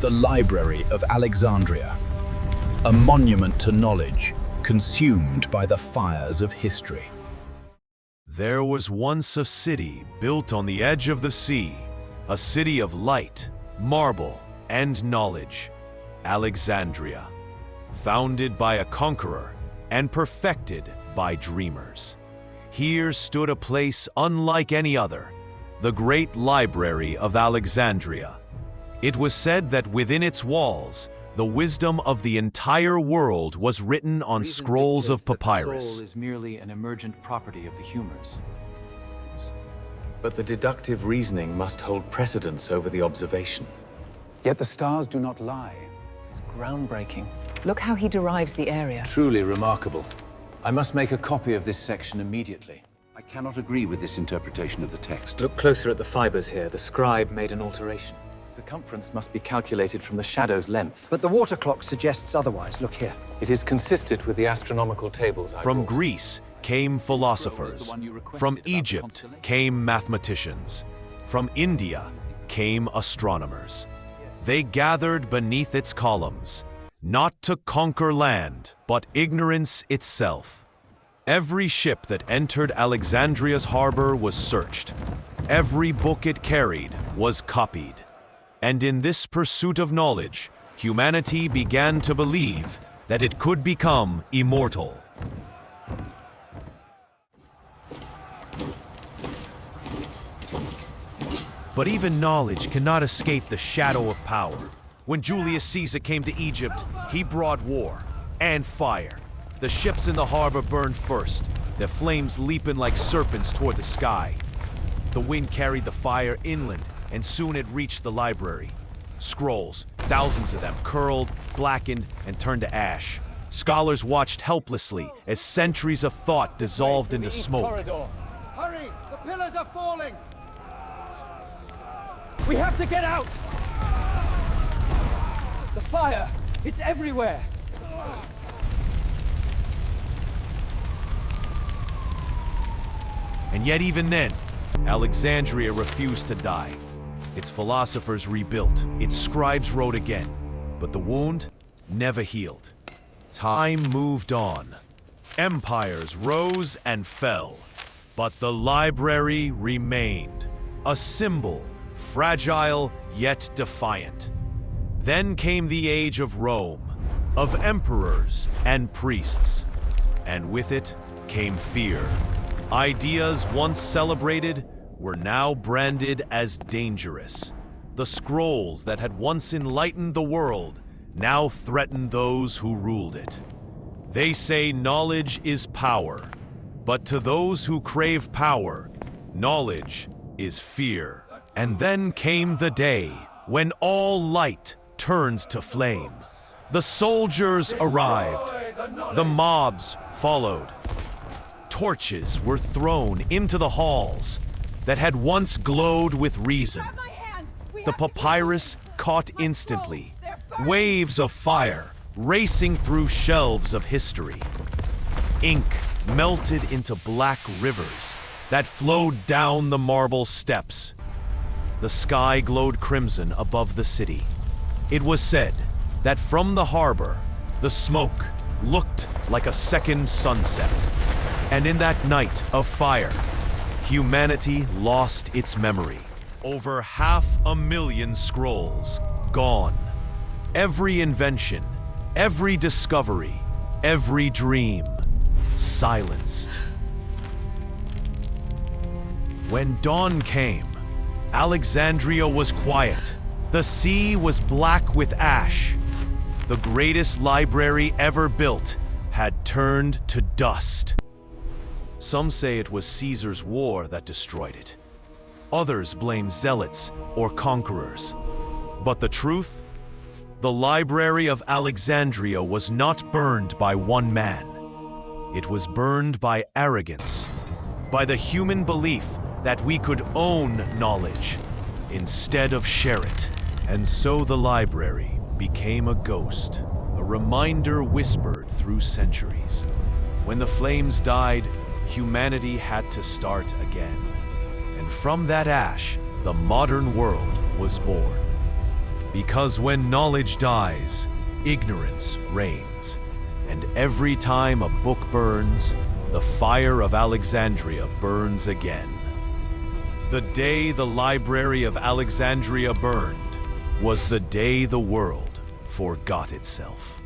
the Library of Alexandria, a monument to knowledge consumed by the fires of history. There was once a city built on the edge of the sea, a city of light, marble, and knowledge, Alexandria, founded by a conqueror and perfected by dreamers. Here stood a place unlike any other, the great Library of Alexandria. It was said that within its walls, the wisdom of the entire world was written on scrolls of papyrus. The soul is merely an emergent property of the humors. But the deductive reasoning must hold precedence over the observation. Yet the stars do not lie. It's groundbreaking. Look how he derives the area. Truly remarkable. I must make a copy of this section immediately. I cannot agree with this interpretation of the text. Look closer at the fibers here. The scribe made an alteration. Circumference must be calculated from the shadow's length. But the water clock suggests otherwise. Look here. It is consistent with the astronomical tables I From brought. Greece came philosophers. From Egypt came mathematicians. From India came astronomers. They gathered beneath its columns, not to conquer land, but ignorance itself. Every ship that entered Alexandria's harbor was searched. Every book it carried was copied. And in this pursuit of knowledge, humanity began to believe that it could become immortal. But even knowledge cannot escape the shadow of power. When Julius Caesar came to Egypt, he brought war and fire. The ships in the harbor burned first, their flames leaping like serpents toward the sky. The wind carried the fire inland, and soon it reached the library. Scrolls, thousands of them, curled, blackened, and turned to ash. Scholars watched helplessly as centuries of thought dissolved into smoke. Hurry! The pillars are falling! We have to get out! The fire! It's everywhere! And yet even then, Alexandria refused to die. Its philosophers rebuilt, its scribes wrote again, but the wound never healed. Time moved on. Empires rose and fell, but the library remained, a symbol, fragile yet defiant. Then came the age of Rome, of emperors and priests, and with it came fear. Ideas once celebrated were now branded as dangerous. The scrolls that had once enlightened the world now threatened those who ruled it. They say knowledge is power, but to those who crave power, knowledge is fear. And then came the day when all light turns to flame. The soldiers arrived. The mobs followed. Torches were thrown into the halls that had once glowed with reason. The papyrus caught instantly. Waves of fire racing through shelves of history. Ink melted into black rivers that flowed down the marble steps. The sky glowed crimson above the city. It was said that from the harbor, the smoke looked like a second sunset. And in that night of fire, humanity lost its memory. Over 500,000 scrolls gone. Every invention, every discovery, every dream silenced. When dawn came, Alexandria was quiet. The sea was black with ash. The greatest library ever built had turned to dust. Some say it was Caesar's war that destroyed it. Others blame zealots or conquerors. But the truth? The Library of Alexandria was not burned by one man. It was burned by arrogance, by the human belief that we could own knowledge instead of share it. And so the library became a ghost, a reminder whispered through centuries. When the flames died, humanity had to start again. And from that ash, the modern world was born. Because when knowledge dies, ignorance reigns. And every time a book burns, the fire of Alexandria burns again. The day the Library of Alexandria burned was the day the world forgot itself.